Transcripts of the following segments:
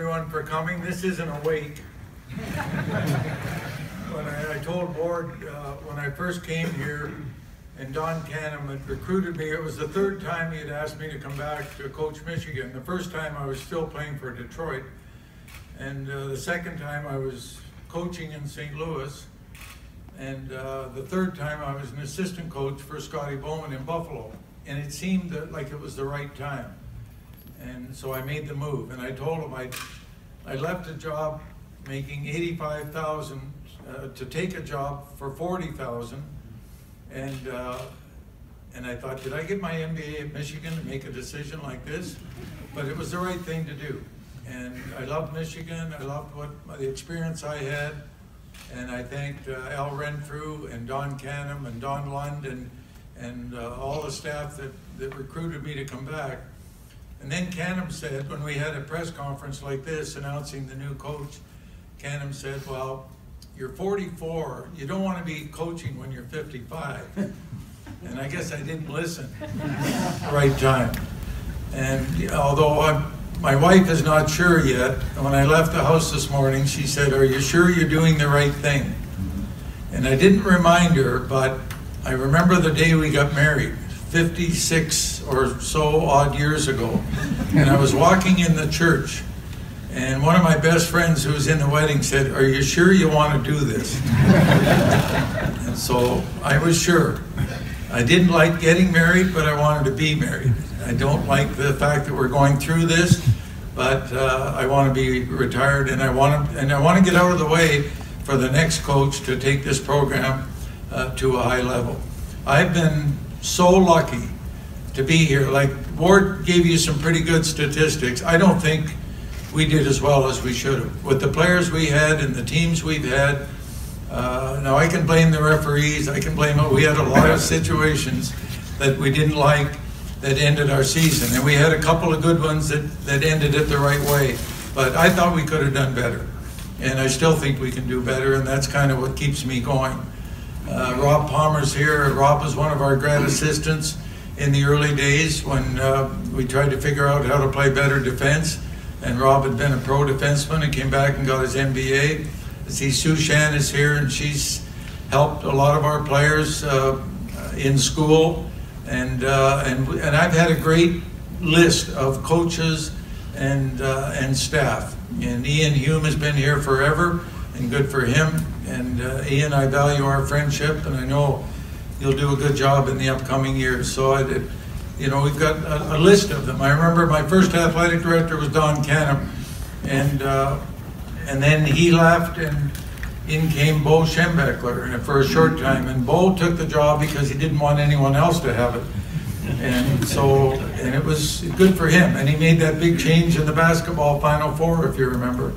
everyone for coming. This isn't a wake. When I told Ward when I first came here, and Don Canham had recruited me, it was the third time he had asked me to come back to coach Michigan. The first time I was still playing for Detroit, and the second time I was coaching in St. Louis, and the third time I was an assistant coach for Scotty Bowman in Buffalo. And it seemed like it was the right time. And so I made the move, and I told him I left a job making $85,000 to take a job for $40,000, and I thought, did I get my MBA at Michigan to make a decision like this? But it was the right thing to do, and I loved Michigan. I loved the experience I had, and I thanked Al Renfrew and Don Canham and Don Lund and all the staff that recruited me to come back. And then Canham said, when we had a press conference like this announcing the new coach, Canham said, well, you're 44, you don't want to be coaching when you're 55. And I guess I didn't listen at the right time. And although my wife is not sure yet, when I left the house this morning, she said, are you sure you're doing the right thing? And I didn't remind her, but I remember the day we got married, 56 or so odd years ago. And I was walking in the church, and one of my best friends who was in the wedding said, are you sure you want to do this? And so I was sure. I didn't like getting married, but I wanted to be married. I don't like the fact that we're going through this, but I want to be retired, and I want to get out of the way for the next coach to take this program to a high level. I've been so lucky to be here. Like Ward gave you some pretty good statistics. I don't think we did as well as we should have. With the players we had and the teams we've had, now I can blame the referees, I can blame it. We had a lot of situations that we didn't like that ended our season. And we had a couple of good ones that ended it the right way. But I thought we could have done better. And I still think we can do better, and that's kind of what keeps me going. Rob Palmer's here. Rob was one of our grad assistants in the early days when we tried to figure out how to play better defense. And Rob had been a pro defenseman and came back and got his MBA. I see Sue Shan is here, and she's helped a lot of our players in school. And I've had a great list of coaches and staff. And Ian Hume has been here forever, and good for him. And Ian, I value our friendship, and I know you'll do a good job in the upcoming years. So we've got a list of them. I remember my first athletic director was Don Canham, and then he left, and in came Bo Schembechler for a short time. And Bo took the job because he didn't want anyone else to have it. And it was good for him. And he made that big change in the basketball Final Four, if you remember,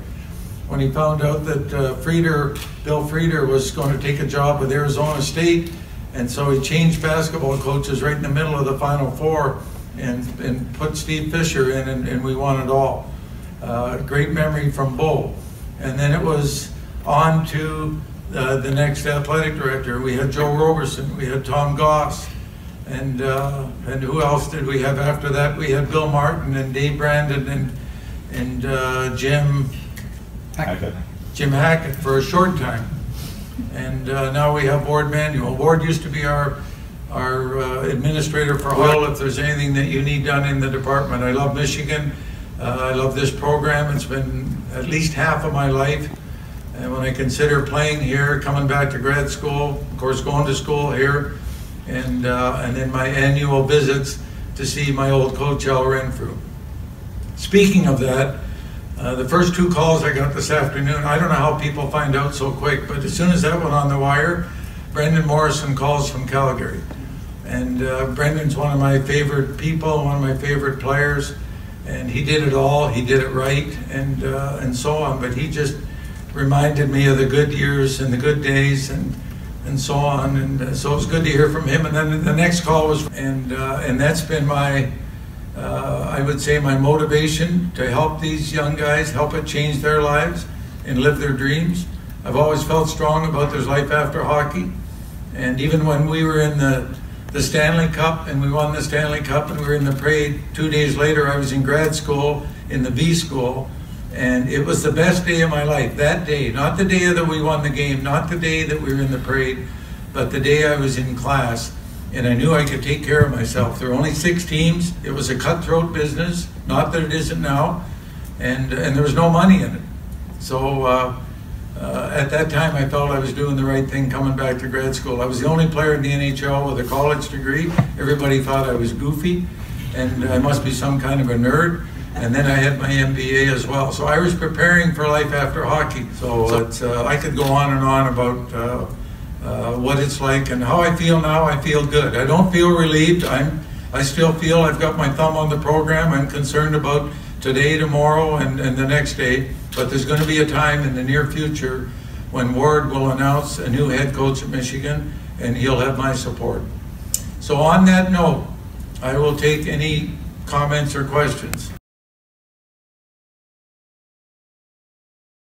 when he found out that Bill Frieder was going to take a job with Arizona State. And so he changed basketball coaches right in the middle of the Final Four and put Steve Fisher in, and we won it all. Great memory from Bo. And then it was on to the next athletic director. We had Joe Roberson, we had Tom Goss, and who else did we have after that? We had Bill Martin and Dave Brandon and Jim Hackett for a short time. And now we have Ward Manuel. Ward used to be our administrator for Hull. If there's anything that you need done in the department. I love Michigan. I love this program. It's been at least half of my life. And when I consider playing here, coming back to grad school, of course going to school here, and then my annual visits to see my old coach Al Renfrew. Speaking of that, the first two calls I got this afternoon, I don't know how people find out so quick, but as soon as that went on the wire, Brendan Morrison calls from Calgary. And Brendan's one of my favorite people, one of my favorite players, and he did it all, he did it right, and so on. But he just reminded me of the good years and the good days and so on. And so it was good to hear from him. And then the next call was, and that's been my, I would say, my motivation to help these young guys, help it change their lives and live their dreams. I've always felt strong about there's life after hockey. And even when we were in the Stanley Cup and we won the Stanley Cup and we were in the parade, 2 days later I was in grad school in the B school, And it was the best day of my life, that day, not the day that we won the game, not the day that we were in the parade, but the day I was in class, and I knew I could take care of myself. There were only 6 teams. It was a cutthroat business, not that it isn't now, and there was no money in it. So at that time, I felt I was doing the right thing coming back to grad school. I was the only player in the NHL with a college degree. Everybody thought I was goofy, and I must be some kind of a nerd. And then I had my MBA as well. So I was preparing for life after hockey. So I could go on and on about what it's like and how I feel now. I feel good. I don't feel relieved. I still feel I've got my thumb on the program. I'm concerned about today, tomorrow, and the next day. But there's going to be a time in the near future when Ward will announce a new head coach at Michigan, and he'll have my support. So on that note, I will take any comments or questions.